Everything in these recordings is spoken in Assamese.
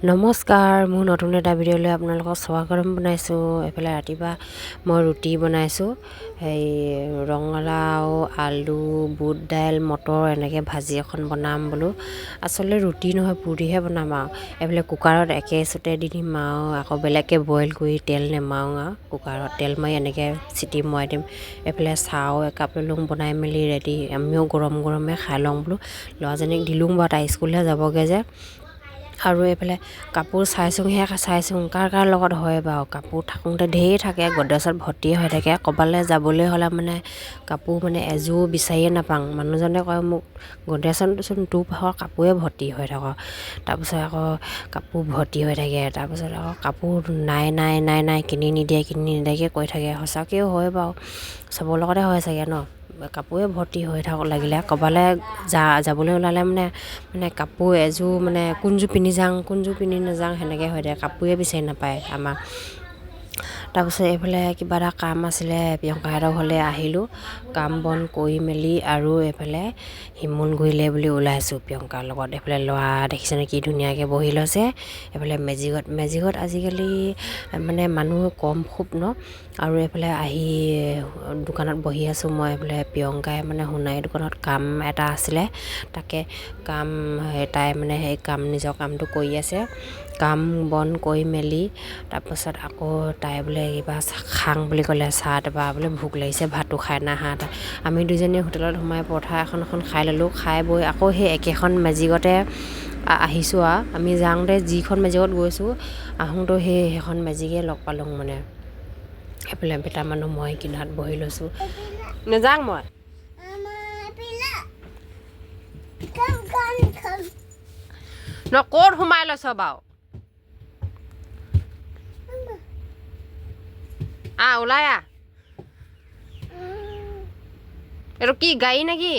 নমস্কাৰ, মোৰ নতুন এটা ভিডিঅ'লৈ আপোনালোকক স্বাগতম বনাইছোঁ। এইফালে ৰাতিপুৱা মই ৰুটি বনাইছোঁ। এই ৰঙালাও, আলু, বুট দাইল, মটৰ এনেকৈ ভাজি এখন বনাম বোলো। আচলতে ৰুটি নহয়, পুৰিহে বনাম আৰু। এইফালে কুকাৰত একেচোতে দি দিম আৰু আকৌ বেলেগকৈ বইল কৰি তেল নেমাৰোঁ আৰু কুকাৰত তেল মাৰি এনেকৈ চিটি মৰাই দিম। এইফালে চাহো একাপ লওঁ, বনাই মেলি ৰেডি। আমিও গৰম গৰমে খাই লওঁ বোলো। ল'ৰাজনীক দিলোঁ বাৰু, তাই স্কুলহে যাবগৈ যে। আৰু এইফালে কাপোৰ চাইছোঁ কাৰ লগত হয় বাৰু। কাপোৰ থাকোঁতে ঢেৰ থাকে, গড্ৰেজত ভৰ্তিয়ে হৈ থাকে। ক'ৰবালৈ যাবলৈ হ'লে মানে কাপোৰ মানে এযোৰ বিচাৰিয়ে নাপাওঁ। মানুহজনে কয় মোক, গড্ৰেজতচোন তোৰ ভাগৰ কাপোৰে ভৰ্তি হৈ থাক। তাৰপিছত আকৌ কাপোৰ ভৰ্তি হৈ থাকে। তাৰপিছত আকৌ কাপোৰ নাই কিনি নিদিয়াকৈ কৈ থাকে। সঁচাকৈও হয় বাৰু, চবৰ লগতে হয় চাগে ন। কাপোৰে ভৰ্তি হৈ থাকক লাগিলে। ক'ৰবালৈ যাবলৈ ওলালে মানে কাপোৰ এযোৰ মানে কোনযোৰ পিন্ধি যাওঁ কোনযোৰ পিন্ধি নাযাওঁ সেনেকৈ হৈ থাকে। কাপোৰে বিচাৰি নাপায় আমাৰ। তাৰপিছত এইফালে কিবা এটা কাম আছিলে, প্ৰিয়ংকাহঁতৰ ঘৰলৈ আহিলোঁ। কাম বন কৰি মেলি আৰু এইফালে শিমলগুৰিলৈ বুলি ওলাইছোঁ প্ৰিয়ংকাৰ লগত। এইফালে ল'ৰা দেখিছেনে কি ধুনীয়াকৈ বহি লৈছে। এইফালে মেজিকত আজিকালি মানে মানুহ কম খুব ন। আৰু এইফালে আহি দোকানত বহি আছোঁ মই। এইফালে প্ৰিয়ংকাই মানে সোণাৰী দোকানত কাম এটা আছিলে, তাকে তাই মানে সেই নিজৰ কামটো কৰি আছে। কাম বন কৰি মেলি তাৰপাছত আকৌ তাই বোলে কিবা খাং বুলি ক'লে, চাহ তাৰপৰা বোলে ভোক লাগিছে, ভাতো খাই নাহা। আমি দুজনীয়ে হোটেলত সোমাই পৰঠা এখন খাই ল'লোঁ। খাই বৈ আকৌ সেই একেখন মেজিকতে আহিছোঁ আৰু। আমি যাওঁতে যিখন মেজিকত গৈছোঁ, আহোঁতেও সেইখন মেজিকে লগ পালোঁ মানে। এইফালে বেটা মানুহ মই কিনাৰত বহি লৈছোঁ। নেযাওঁ মই ন। ক'ত সোমাই লৈছ বাৰু? ওলাই এইটো কি গাড়ী নেকি?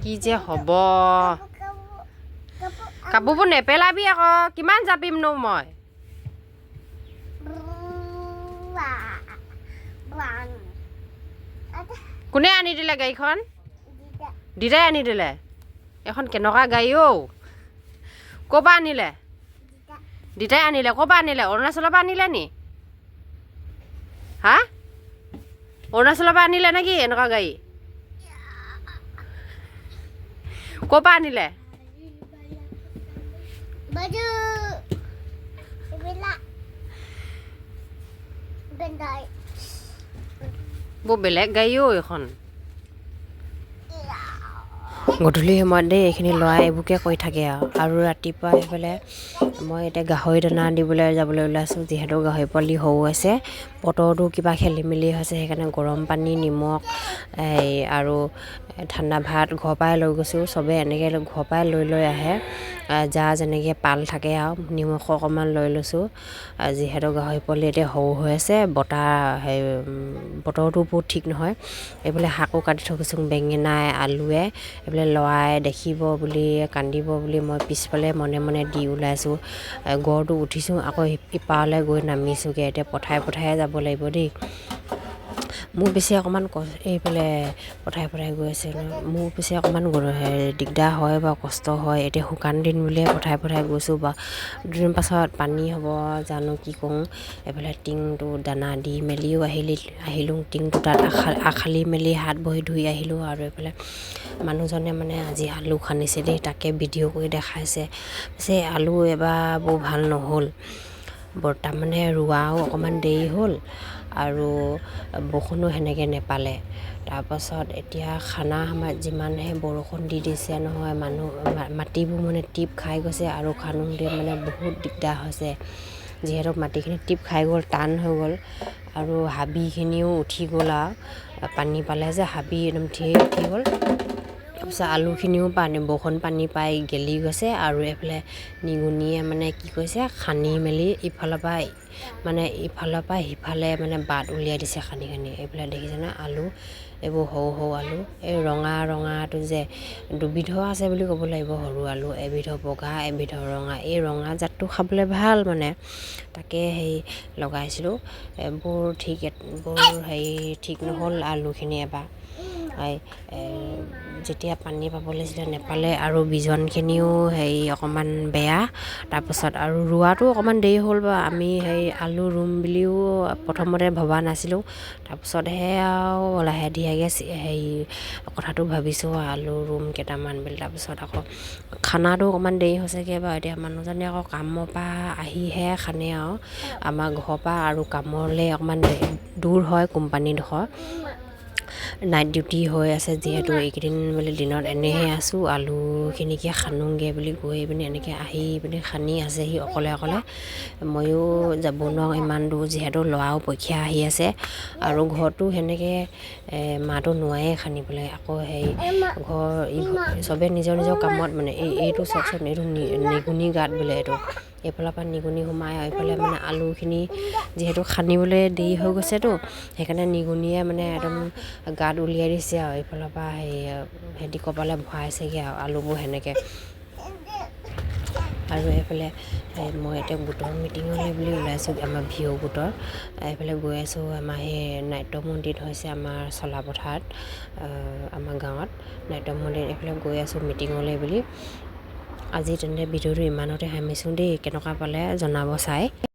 কি যে হ'ব, কাপোৰবোৰ নেপেলাবি আকৌ। কিমান জাপিমনো মই? কোনে আনি দিলে গাড়ীখন? দিদাই আনি দিলে। এখন কেনেকুৱা গাড়ী অ'? ক'ৰ পৰা আনিলে? দিদাই আনিলে। ক'ৰ পৰা আনিলে? অৰুণাচলৰ পৰা আনিলে নি? হা, অৰুণাচলৰ পৰা আনিলে নেকি এনেকুৱা গাড়ী? ক'ৰ পৰা আনিলে? বৰ বেলেগ গাড়ী অ' এইখন। গধূলি সময়ত দেই এইখিনি ল'ৰাই এইবোৰকে কৰি থাকে আৰু ৰাতিপুৱা সেইফালে মই এতিয়া গাহৰি দানা দিবলৈ যাবলৈ ওলাইছোঁ। যিহেতু গাহৰি পোৱালি সৰু আছে, বতৰটো কিবা খেলি মেলি হৈছে, সেইকাৰণে গৰম পানী, নিমখ আৰু ঠাণ্ডা ভাত ঘৰৰ পৰাই লৈ গৈছোঁ। চবেই এনেকৈ ঘৰৰ পৰাই লৈ আহে, যাৰ যেনেকৈ পাল থাকে আৰু। নিমখ অকণমান লৈ লৈছোঁ, যিহেতু গাহৰি পোৱালি এতিয়া সৰু হৈ আছে। বতৰটো বহুত ঠিক নহয়। এইফালে শাকো কাটি থৈ গৈছোঁ, বেঙেনাই আলুৱে। এইফালে ল'ৰাই দেখিব বুলি, কান্দিব বুলি মই পিছফালে মনে মনে দি ওলাইছোঁ। গড়টো উঠিছোঁ, আকৌ ইপাৰলৈ গৈ নামিছোঁগৈ। এতিয়া পথাৰে যাব লাগিব দেই। মোৰ পিছে অকণমান এইফালে পথাৰে গৈ আছে ন। মোৰ পিছে অকণমান দিগদাৰ হয় বাৰু, কষ্ট হয়। এতিয়া শুকান দিন বুলিয়ে পথাৰে গৈছোঁ বাৰু। দুদিন পাছত পানী হ'ব, জানো কি কৰোঁ। এইফালে টিংটো দানা দি মেলিও আহিলোঁ। টিংটো তাত আখালি মেলি হাত ভৰি ধুই আহিলোঁ। আৰু এইফালে মানুহজনে মানে আজি আলু খান্দিছে দেই, তাকে ভিডিঅ' কৰি দেখাইছে। পিছে আলু এবাৰ বৰ ভাল নহ'ল। তাৰমানে ৰোৱাও অকণমান দেৰি হ'ল আৰু বৰষুণো সেনেকৈ নেপালে। তাৰপাছত এতিয়া খানা সময়ত যিমানহে বৰষুণ দি দিছে নহয়, মাটিবোৰ মানে টিপ খাই গৈছে আৰু খান্দোতে মানে বহুত দিগদাৰ হৈছে। যিহেতু মাটিখিনি টিপ খাই গ'ল, টান হৈ গ'ল আৰু হাবিখিনিও উঠি গ'ল আৰু পানী পালে যে হাবি একদম ঢেৰ উঠি গ'ল। তাৰপিছত আলুখিনিও বৰষুণ পানী পাই গেলি গৈছে। আৰু এইফালে নিগনিয়ে মানে কি কৰিছে, খান্দি মেলি ইফালৰ পৰা সিফালে মানে বাট উলিয়াই দিছে খান্দি। এইফালে দেখিছেনে আলু, এইবোৰ সৰু আলু। এই ৰঙাটো যে দুবিধৰ আছে বুলি ক'ব লাগিব, সৰু আলু। এবিধৰ বগা, এবিধৰ ৰঙা। এই ৰঙা জাতটো খাবলৈ ভাল মানে, তাকে লগাইছিলোঁ। বৰ ঠিক নহ'ল আলুখিনি এবাৰ। যেতিয়া পানী পাব লাগিছিলে নেপালে আৰু বিজনখিনিও হেৰি অকণমান বেয়া। তাৰপাছত আৰু ৰোৱাটো অকণমান দেৰি হ'ল বা আমি আলু ৰুম বুলিও প্ৰথমতে ভবা নাছিলোঁ। তাৰপিছতহে আৰু লাহে ধীৰেকৈ কথাটো ভাবিছোঁ আলু ৰুম কেইটামান বুলি। তাৰপিছত আকৌ খানাটো অকণমান দেৰি হৈছেগৈ বাৰু। এতিয়া মানুহজনে আকৌ কামৰ পৰা আহিহে খানে আৰু আমাৰ ঘৰৰ পৰা আৰু কামলৈ অকণমান দূৰ হয় কোম্পানীডোখৰ। নাইট ডিউটি হৈ আছে যিহেতু এইকেইদিন বোলে দিনত এনেহে আছোঁ, আলুখিনিকে খানোগৈ বুলি গৈ পিনি এনেকৈ আহি পিনি খানি আছেহি অকলে। ময়ো যাব নোৱাৰোঁ ইমান দূৰ, যিহেতু ল'ৰাও পৰীক্ষা আহি আছে আৰু ঘৰতো সেনেকৈ মাটো নোৱাৰে খানিবলৈ। আকৌ চবে নিজৰ কামত মানে এইটো চাওকচোন, এইটো নিগুনি গাত বোলে এইটো এইফালৰ পৰা নিগুনি সোমাই এইফালে মানে আলুখিনি যিহেতু খানিবলৈ দেৰি হৈ গৈছেতো, সেইকাৰণে নিগুনিয়ে মানে একদম গাত উলিয়াই দিছে আৰু এইফালৰ পৰা সিহঁতি কপালে ভৰাইছেগৈ আৰু আলুবোৰ সেনেকৈ। আৰু এইফালে মই এতিয়া গোটৰ মিটিঙলৈ বুলি ওলাইছোঁ, আমাৰ ভিঅ' গোটৰ। এইফালে গৈ আছোঁ, আমাৰ নাট্য মন্দিৰ হৈছে আমাৰ চলাপথাৰত, আমাৰ গাঁৱত নাট্য মন্দিৰ। এইফালে গৈ আছোঁ মিটিঙলৈ বুলি। আজি তেন্তে ভিডিঅ'টো ইমানতে সামৰিছোঁ দেই। কেনেকুৱা পালে জনাব চাই।